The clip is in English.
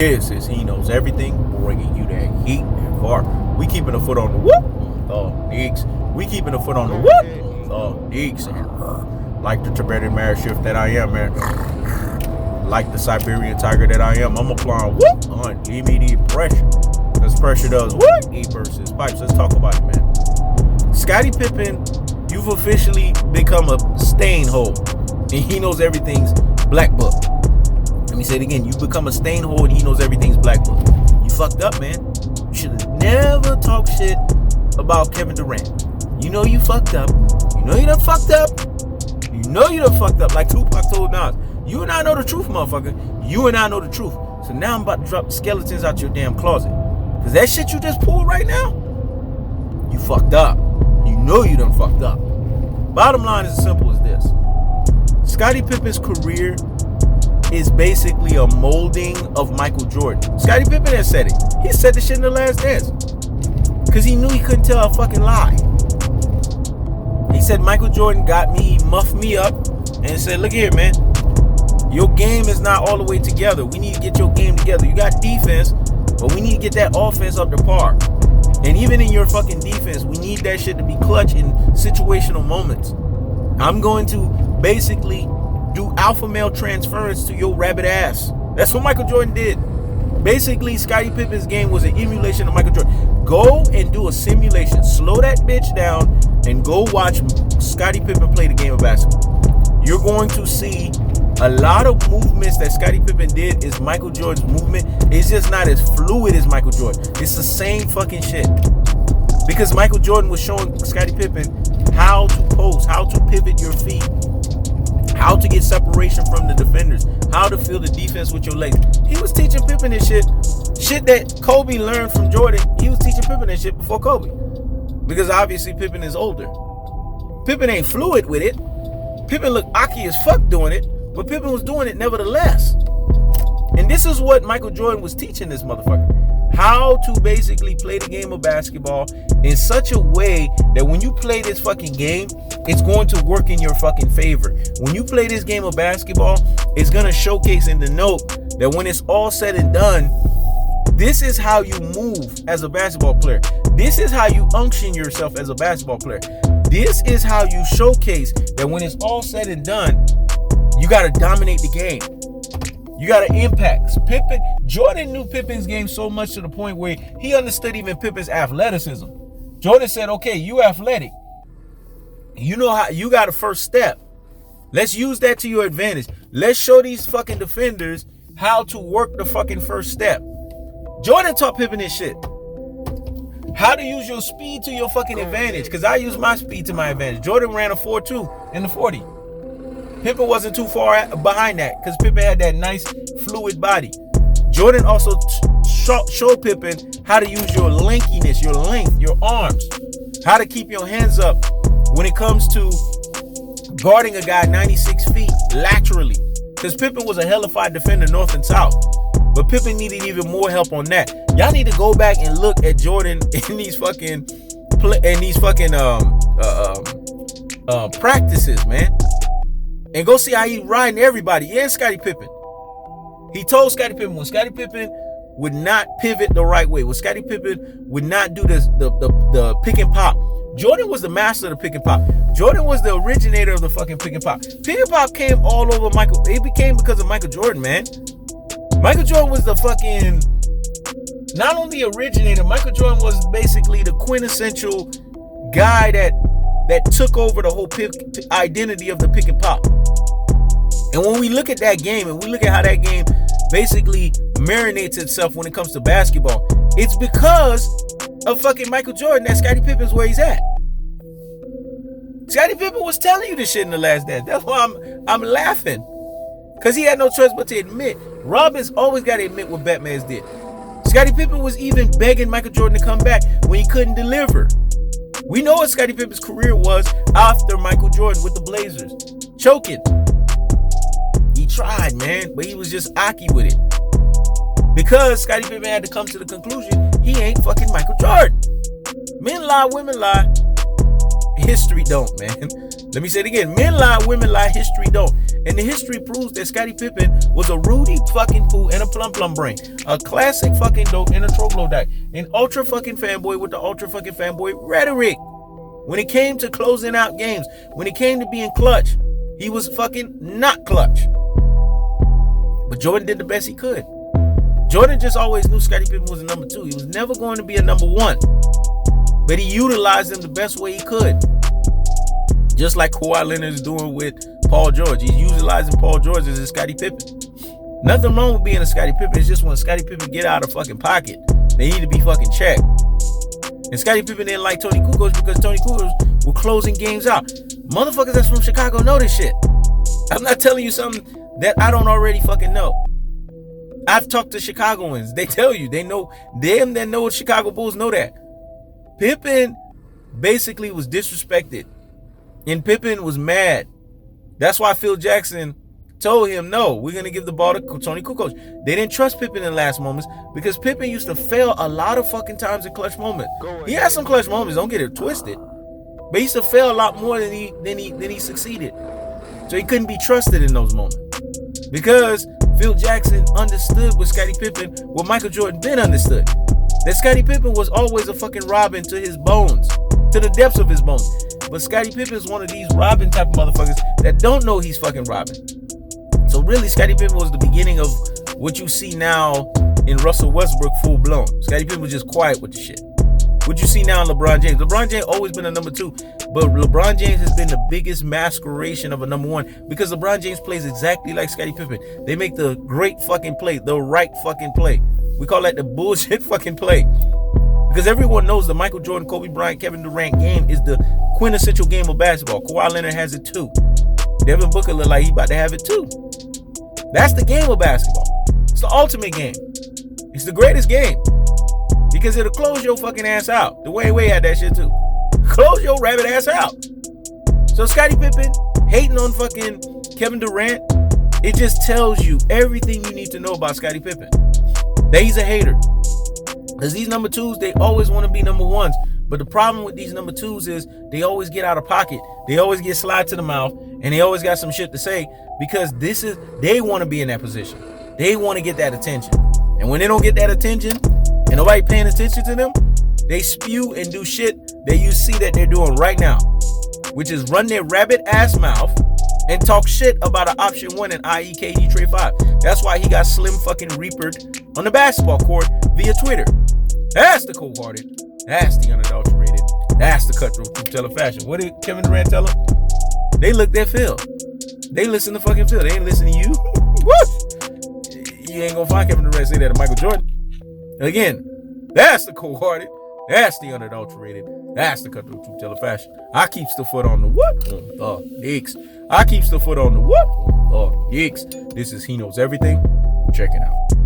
This is He Knows Everything, bringing you that heat and far. We keeping a foot on the whoop, Hke'S. We keeping a foot on the whoop, Hke'S. And like the Tibetan mare shift that I am, man. Like the Siberian tiger that I am, I'm applying whoop on immediate pressure. Because pressure does what? He bursts his pipes. Let's talk about it, man. Scottie Pippen, you've officially become a STAINHOLE. And He Knows Everything's black book. Let me say it again. You become a STAINHOLE and He Knows Everything's black book. You fucked up, man. You should have never talked shit about Kevin Durant. You know you fucked up. You know you done fucked up. You know you done fucked up. Like Tupac told Nas. You and I know the truth, motherfucker. You and I know the truth. So now I'm about to drop skeletons out your damn closet. Because that shit you just pulled right now, you fucked up. You know you done fucked up. Bottom line is as simple as this. Scottie Pippen's career is basically a molding of Michael Jordan. Scottie Pippen has said it. He said the shit in The Last Dance. Because he knew he couldn't tell a fucking lie. He said Michael Jordan got me, he muffed me up, and said, look here, man. Your game is not all the way together. We need to get your game together. You got defense, but we need to get that offense up to par. And even in your fucking defense, we need that shit to be clutch in situational moments. I'm going to basically do alpha male transference to your rabbit ass. That's what Michael Jordan did. Basically, Scottie Pippen's game was an emulation of Michael Jordan. Go and do a simulation. Slow that bitch down and go watch Scottie Pippen play the game of basketball. You're going to see a lot of movements that Scottie Pippen did is Michael Jordan's movement. It's just not as fluid as Michael Jordan. It's the same fucking shit. Because Michael Jordan was showing Scottie Pippen how to post, how to pivot your feet, how to get separation from the defenders, how to feel the defense with your legs. He was teaching Pippen this shit that Kobe learned from Jordan. He was teaching Pippen this shit before Kobe. Because obviously Pippen is older. Pippen ain't fluid with it. Pippen looked aki as fuck doing it, but Pippen was doing it nevertheless. And this is what Michael Jordan was teaching this motherfucker. How to basically play the game of basketball in such a way that when you play this fucking game, it's going to work in your fucking favor. When you play this game of basketball, it's going to showcase and denote that when it's all said and done, this is how you move as a basketball player. This is how you unction yourself as a basketball player. This is how you showcase that when it's all said and done, you got to dominate the game. You got to impact. Jordan knew Pippen's game so much to the point where he understood even Pippen's athleticism. Jordan said, okay, you athletic. You know how you got a first step. Let's use that to your advantage. Let's show these fucking defenders how to work the fucking first step. Jordan taught Pippen this shit. How to use your speed to your fucking advantage. Because I use my speed to my advantage. Jordan ran a 4.2 in the 40. Pippen wasn't too far behind that because Pippen had that nice fluid body. Jordan also showed Pippen how to use your lankiness, your length, your arms, how to keep your hands up when it comes to guarding a guy 96 feet laterally. Because Pippen was a hellified defender north and south. But Pippen needed even more help on that. Y'all need to go back and look at Jordan in these fucking practices, man. And go see how he riding everybody and Scottie Pippen. He told Scottie Pippen when Scottie Pippen would not pivot the right way, when Scottie Pippen would not do this, the pick and pop. Jordan was the master of the pick and pop. Jordan was the originator of the fucking pick and pop. Pick and pop came all over Michael. It became because of Michael Jordan, man. Michael Jordan was the fucking, not only originator, Michael Jordan was basically the quintessential guy that took over the whole identity of the pick and pop. And when we look at that game and we look at how that game basically marinates itself when it comes to basketball, it's because of fucking Michael Jordan that Scottie Pippen's where he's at. Scottie Pippen was telling you this shit in The Last Dance. That's why I'm laughing. Because he had no choice but to admit. Robin's always got to admit what Batman's did. Scottie Pippen was even begging Michael Jordan to come back when he couldn't deliver. We know what Scottie Pippen's career was after Michael Jordan with the Blazers. Choking. He tried, man, but he was just aki with it. Because Scottie Pippen had to come to the conclusion he ain't fucking Michael Jordan. Men lie, women lie. History don't, man. Let me say it again. Men lie, women lie, history don't. And the history proves that Scottie Pippen was a Rudy fucking fool and a plum brain. A classic fucking dope and a troglodyte. An ultra fucking fanboy with the ultra fucking fanboy rhetoric. When it came to closing out games, when it came to being clutch, he was fucking not clutch. But Jordan did the best he could. Jordan just always knew Scottie Pippen was a number 2. He was never going to be a number 1. But he utilized him the best way he could. Just like Kawhi Leonard is doing with Paul George. He's utilizing Paul George as a Scottie Pippen. Nothing wrong with being a Scottie Pippen. It's just when Scottie Pippen get out of fucking pocket, they need to be fucking checked. And Scottie Pippen didn't like Tony Kukoc because Tony Kukoc was closing games out. Motherfuckers that's from Chicago know this shit. I'm not telling you something that I don't already fucking know. I've talked to Chicagoans. They tell you. They know. Them that know Chicago Bulls know that. Pippen basically was disrespected. And Pippen was mad. That's why Phil Jackson told him, no, we're going to give the ball to Tony Kukoc. They didn't trust Pippen in the last moments because Pippen used to fail a lot of fucking times in clutch moments. He had some clutch moments, don't get it twisted. But he used to fail a lot more than he succeeded. So he couldn't be trusted in those moments. Because Phil Jackson understood with Scottie Pippen what Michael Jordan then understood. That Scottie Pippen was always a fucking Robin to his bones, to the depths of his bones. But Scottie Pippen is one of these Robin type of motherfuckers that don't know he's fucking Robin. So really, Scottie Pippen was the beginning of what you see now in Russell Westbrook full blown. Scottie Pippen was just quiet with the shit. What you see now in LeBron James. LeBron James always been a number 2, but LeBron James has been the biggest masqueration of a number 1 because LeBron James plays exactly like Scottie Pippen. They make the great fucking play, the right fucking play. We call that the bullshit fucking play. Because everyone knows the Michael Jordan, Kobe Bryant, Kevin Durant game is the quintessential game of basketball. Kawhi Leonard has it too. Devin Booker look like he about to have it too. That's the game of basketball. It's the ultimate game. It's the greatest game. Because it'll close your fucking ass out. Dwayne Wade had that shit too. Close your rabbit ass out. So Scottie Pippen hating on fucking Kevin Durant, it just tells you everything you need to know about Scottie Pippen. That he's a hater. Because these number 2s, they always want to be number 1s. But the problem with these number 2s is they always get out of pocket. They always get slide to the mouth. And they always got some shit to say. Because they want to be in that position. They want to get that attention. And when they don't get that attention, and nobody paying attention to them, they spew and do shit that you see that they're doing right now. Which is run their rabbit ass mouth and talk shit about an option 1 and i.e. KD trade 5. That's why he got slim fucking reapered on the basketball court via Twitter. That's the cold-hearted. That's the unadulterated. That's the cutthroat truth teller fashion. What did Kevin Durant tell him? They looked at Phil. They listen to fucking Phil. They ain't listening to you. What? You ain't gonna find Kevin Durant say that to Michael Jordan. Again, that's the cold-hearted. That's the unadulterated. That's the cutthroat truth teller fashion. I keeps the foot on the what? On the Hke'S. I keeps the foot on the what? On the Hke'S. This is He Knows Everything. Check it out.